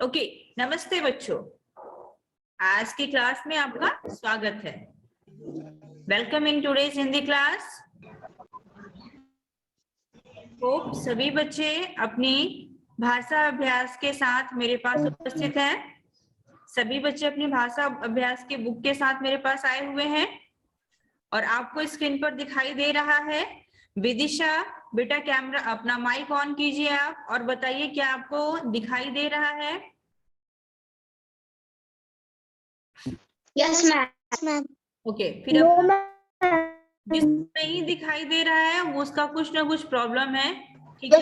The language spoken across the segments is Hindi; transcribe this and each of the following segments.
ओके, नमस्ते बच्चों। आज की क्लास में आपका स्वागत है। Welcome in today's Hindi class. Hope सभी बच्चे अपनी भाषा अभ्यास के साथ मेरे पास उपस्थित हैं। सभी बच्चे अपनी भाषा अभ्यास के बुक के साथ मेरे पास आए हुए हैं और आपको स्क्रीन पर दिखाई दे रहा है। विदिशा बेटा कैमरा अपना माइक ऑन कीजिए आप और बताइए क्या आपको दिखाई दे रहा है। Yes ma'am. ओके, फिर जिसको नहीं दिखाई दे रहा है वो उसका कुछ ना कुछ प्रॉब्लम है। ठीक है,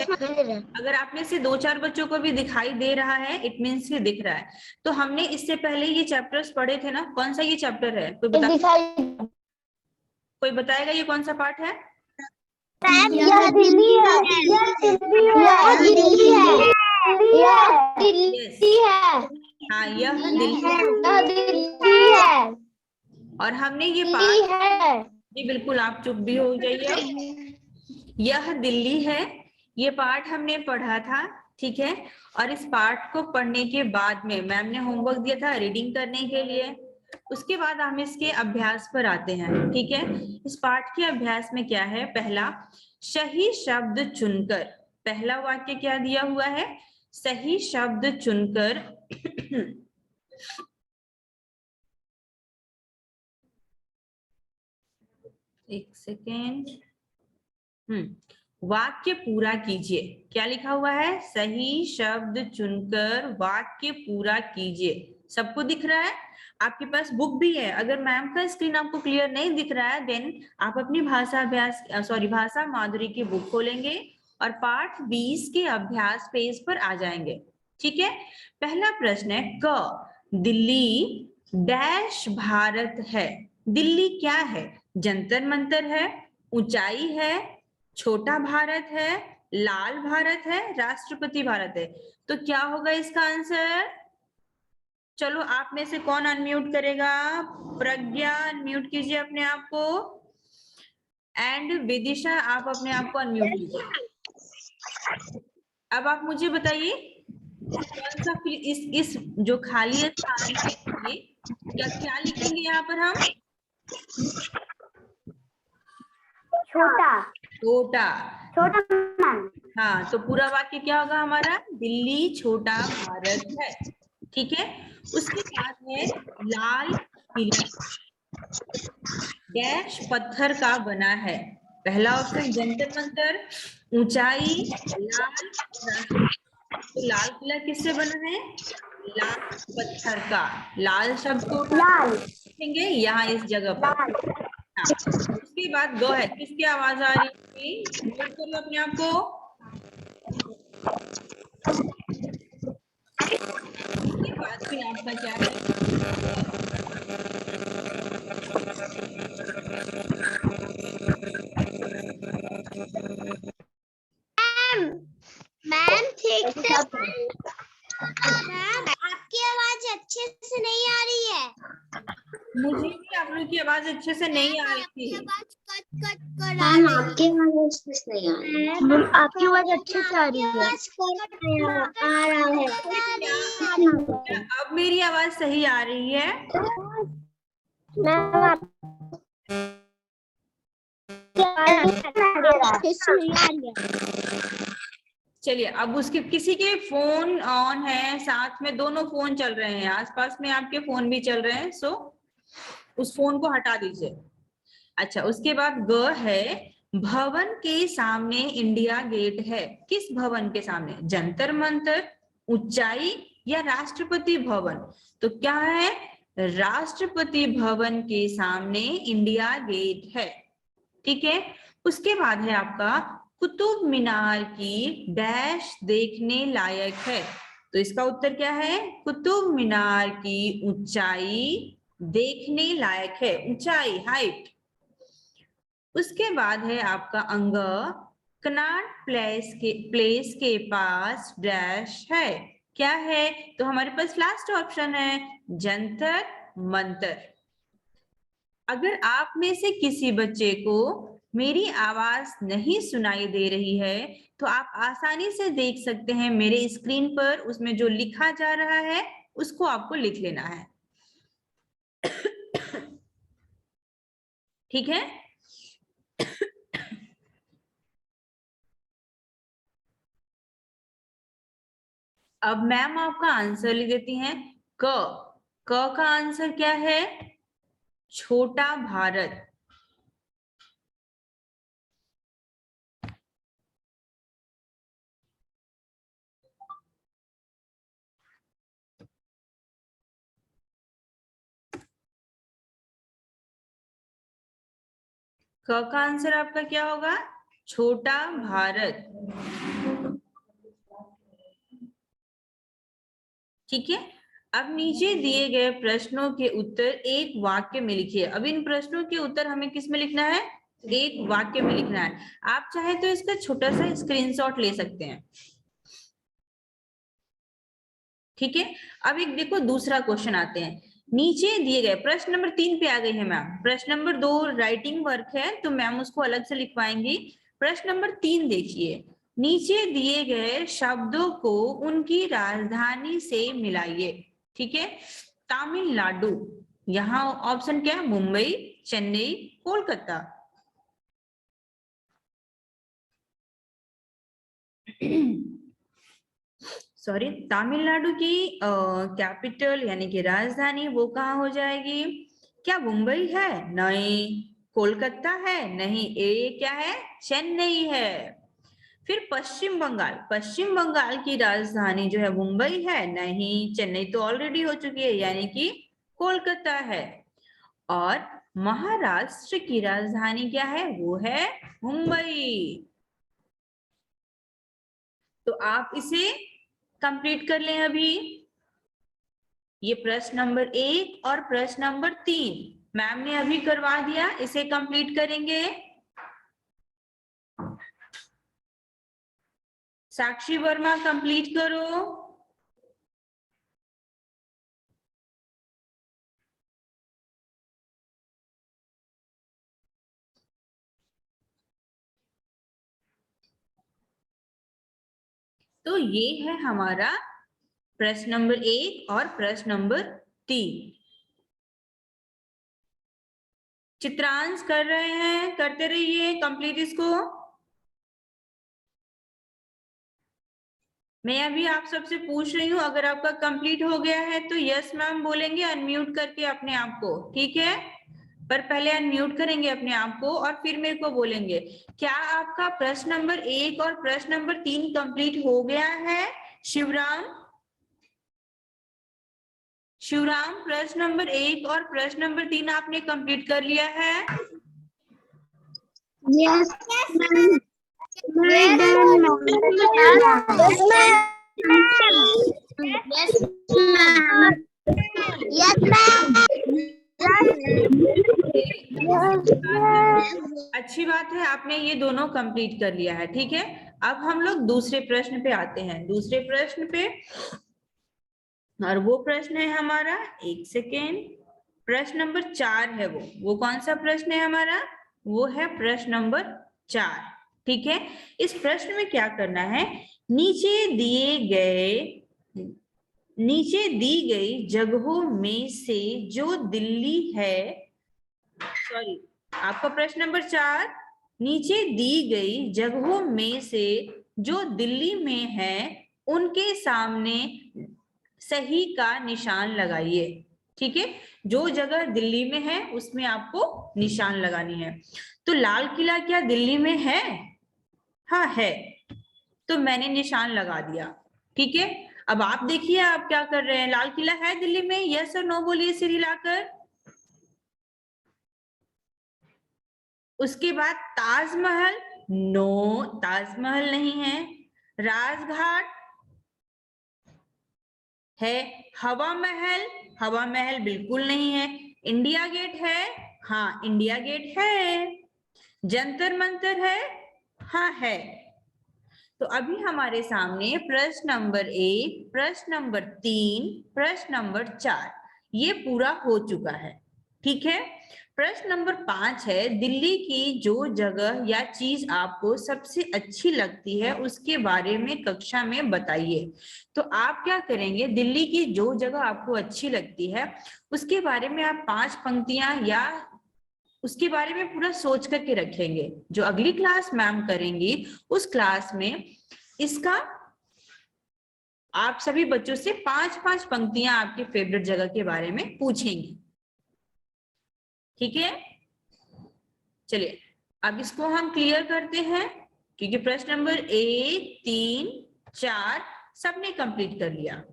अगर आप में से 2-4 बच्चों को भी दिखाई दे रहा है इट मीन्स कि दिख रहा है। तो हमने इससे पहले ये चैप्टर्स पढ़े थे ना, कौन सा ये चैप्टर है कोई बताएगा ये कौन सा पार्ट है? यह दिल्ली है। यह दिल्ली है। दिल्ली है। यह दिल्ली है। हाँ, यह दिल्ली है। यह दिल्ली है। और हमने ये दिल्ली पार्ट है। जी बिल्कुल, आप चुप भी हो जाइए। यह दिल्ली है, ये पार्ट हमने पढ़ा था। ठीक है, और इस पार्ट को पढ़ने के बाद में मैम ने होमवर्क दिया था रीडिंग करने के लिए। उसके बाद हम इसके अभ्यास पर आते हैं। ठीक है, इस पाठ के अभ्यास में क्या है? पहला, सही शब्द चुनकर। पहला वाक्य क्या दिया हुआ है? सही शब्द चुनकर एक सेकेंड। वाक्य पूरा कीजिए। क्या लिखा हुआ है? सही शब्द चुनकर वाक्य पूरा कीजिए। सबको दिख रहा है? आपके पास बुक भी है। अगर मैम का स्क्रीन आपको क्लियर नहीं दिख रहा है देन आप अपनी भाषा माधुरी की बुक खोलेंगे और पाठ 20 के अभ्यास पेज पर आ जाएंगे। ठीक है, पहला प्रश्न है क, दिल्ली डैश भारत है। दिल्ली क्या है? जंतर मंतर है, ऊंचाई है, छोटा भारत है, लाल भारत है, राष्ट्रपति भारत है। तो क्या होगा इसका आंसर? चलो आप में से कौन अनम्यूट करेगा? प्रज्ञा अनम्यूट कीजिए अपने आप को, एंड विदिशा आप अपने आप को अनम्यूट कीजिए। अब आप मुझे बताइए कौन सा इस जो खाली स्थान है क्या लिखेंगे यहाँ पर हम? छोटा। छोटा। छोटा। हाँ, तो पूरा वाक्य क्या होगा हमारा? दिल्ली छोटा भारत है। ठीक है, उसके बाद है लाल किला डैश पत्थर का बना है। पहला ऑप्शन जंतर मंतर, ऊंचाई, लाल, तो लाल किला किससे बना है? लाल पत्थर का। लाल शब्द को लिखेंगे यहाँ इस जगह पर। हाँ, उसके बाद गो है, किसकी आवाज आ रही है? नोट कर लो अपने आप को। उसके बाद फिर आपका क्या है? मैम ठीक से मैम आपकी आवाज अच्छे से नहीं आ रही है। मुझे भी आप लोग की आवाज अच्छे से नहीं आ रही थी। मैम आपकी आवाज अच्छे से नहीं आ रही है। मैम आपकी आवाज अच्छे से आ रही है। आ रहा है। क्या अब मेरी आवाज सही आ रही है? मैम चलिए, अब उसके किसी के फोन ऑन है, साथ में दोनों फोन चल रहे हैं, आसपास में आपके फोन भी चल रहे हैं, सो उस फोन को हटा दीजिए। अच्छा, उसके बाद ग है भवन के सामने इंडिया गेट है। किस भवन के सामने? जंतर मंतर, ऊंचाई या राष्ट्रपति भवन? तो क्या है? राष्ट्रपति भवन के सामने इंडिया गेट है। ठीक है, उसके बाद है आपका कुतुब मीनार की डैश देखने लायक है। तो इसका उत्तर क्या है? कुतुब मीनार की ऊंचाई देखने लायक है, ऊंचाई, हाइट। उसके बाद है आपका अंग, कनॉट प्लेस के पास डैश है। क्या है? तो हमारे पास लास्ट ऑप्शन है जंतर मंतर। अगर आप में से किसी बच्चे को मेरी आवाज नहीं सुनाई दे रही है, तो आप आसानी से देख सकते हैं मेरे स्क्रीन पर, उसमें जो लिखा जा रहा है उसको आपको लिख लेना है। ठीक है। अब मैम आपका आंसर लिख देती हैं। क का आंसर क्या है? छोटा भारत। क का आंसर आपका क्या होगा? छोटा भारत। ठीक है। अब नीचे दिए गए प्रश्नों के उत्तर एक वाक्य में लिखिए। अब इन प्रश्नों के उत्तर हमें किस में लिखना है? एक वाक्य में लिखना है। आप चाहे तो इसका छोटा सा स्क्रीनशॉट ले सकते हैं। ठीक है। अब एक देखो दूसरा क्वेश्चन आते हैं। नीचे दिए गए प्रश्न नंबर 3 पे आ गई है मैम। प्रश्न नंबर 2 राइटिंग वर्क है तो मैम उसको अलग से लिखवाएंगी। प्रश्न नंबर 3 देखिए। नीचे दिए गए शब्दों को उनकी राजधानी से मिलाइए। ठीक है। तमिलनाडु, यहाँ ऑप्शन क्या है? मुंबई, चेन्नई, कोलकाता। सॉरी, तमिलनाडु की कैपिटल यानी कि राजधानी वो कहाँ हो जाएगी? क्या मुंबई है? नहीं। कोलकाता है? नहीं। ए क्या है? चेन्नई है। फिर पश्चिम बंगाल, पश्चिम बंगाल की राजधानी जो है मुंबई है? नहीं। चेन्नई तो ऑलरेडी हो चुकी है यानी कि कोलकाता है। और महाराष्ट्र की राजधानी क्या है? वो है मुंबई। तो आप इसे कंप्लीट कर लें अभी। ये प्रश्न नंबर 1 और प्रश्न नंबर 3 मैम ने अभी करवा दिया, इसे कंप्लीट करेंगे। साक्षी वर्मा कंप्लीट करो। तो ये है हमारा प्रश्न नंबर 1 और प्रश्न नंबर 3। चित्रांश कर रहे हैं, करते रहिए कंप्लीट इसको। मैं अभी आप सबसे पूछ रही हूँ, अगर आपका कंप्लीट हो गया है तो यस मैम बोलेंगे अनम्यूट करके अपने आप को। ठीक है। पर पहले अनम्यूट करेंगे अपने आप को और फिर मेरे को बोलेंगे। क्या आपका प्रश्न नंबर 1 और प्रश्न नंबर 3 कंप्लीट हो गया है? शिवराम, शिवराम प्रश्न नंबर 1 और प्रश्न नंबर 3 आपने कंप्लीट कर लिया है? Yes ma'am. मैं done yes ma'am. Yes ma'am. अच्छी बात है, आपने ये दोनों कंप्लीट कर लिया है। ठीक है। अब हम लोग दूसरे प्रश्न पे आते हैं। दूसरे प्रश्न पे, और वो प्रश्न है हमारा, एक सेकेंड, प्रश्न नंबर 4 है वो कौन सा प्रश्न है हमारा? वो है प्रश्न नंबर 4। ठीक है। इस प्रश्न में क्या करना है? नीचे दी गई जगहों में से जो दिल्ली है, सॉरी, आपका प्रश्न नंबर 4, नीचे दी गई जगहों में से जो दिल्ली में है उनके सामने सही का निशान लगाइए। ठीक है। जो जगह दिल्ली में है उसमें आपको निशान लगानी है। तो लाल किला क्या दिल्ली में है? हाँ है। तो मैंने निशान लगा दिया। ठीक है। अब आप देखिए आप क्या कर रहे हैं। लाल किला है दिल्ली में? यस और नो बोलिए सिर हिलाकर। उसके बाद ताजमहल, नो, ताजमहल नहीं है। राजघाट है। हवा महल, हवा महल बिल्कुल नहीं है। इंडिया गेट है, हाँ इंडिया गेट है। जंतर मंतर है, हाँ है। तो अभी हमारे सामने प्रश्न नंबर 1, प्रश्न नंबर 3, प्रश्न नंबर 4 ये पूरा हो चुका है। ठीक है। प्रश्न नंबर 5 है, दिल्ली की जो जगह या चीज आपको सबसे अच्छी लगती है उसके बारे में कक्षा में बताइए। तो आप क्या करेंगे, दिल्ली की जो जगह आपको अच्छी लगती है उसके बारे में आप 5 पंक्तियां या उसके बारे में पूरा सोच करके रखेंगे। जो अगली क्लास मैम करेंगी उस क्लास में इसका आप सभी बच्चों से 5-5 पंक्तियां आपके फेवरेट जगह के बारे में पूछेंगी। ठीक है, चलिए अब इसको हम क्लियर करते हैं, क्योंकि प्रश्न नंबर 1, 3, 4 सबने कंप्लीट कर लिया।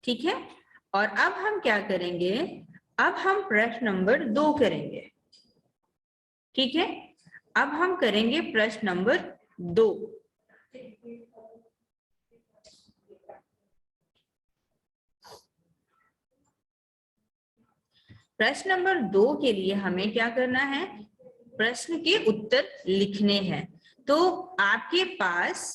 ठीक है, और अब हम क्या करेंगे, अब हम प्रश्न नंबर 2 करेंगे। ठीक है, अब हम करेंगे प्रश्न नंबर 2। प्रश्न नंबर 2 के लिए हमें क्या करना है, प्रश्न के उत्तर लिखने हैं। तो आपके पास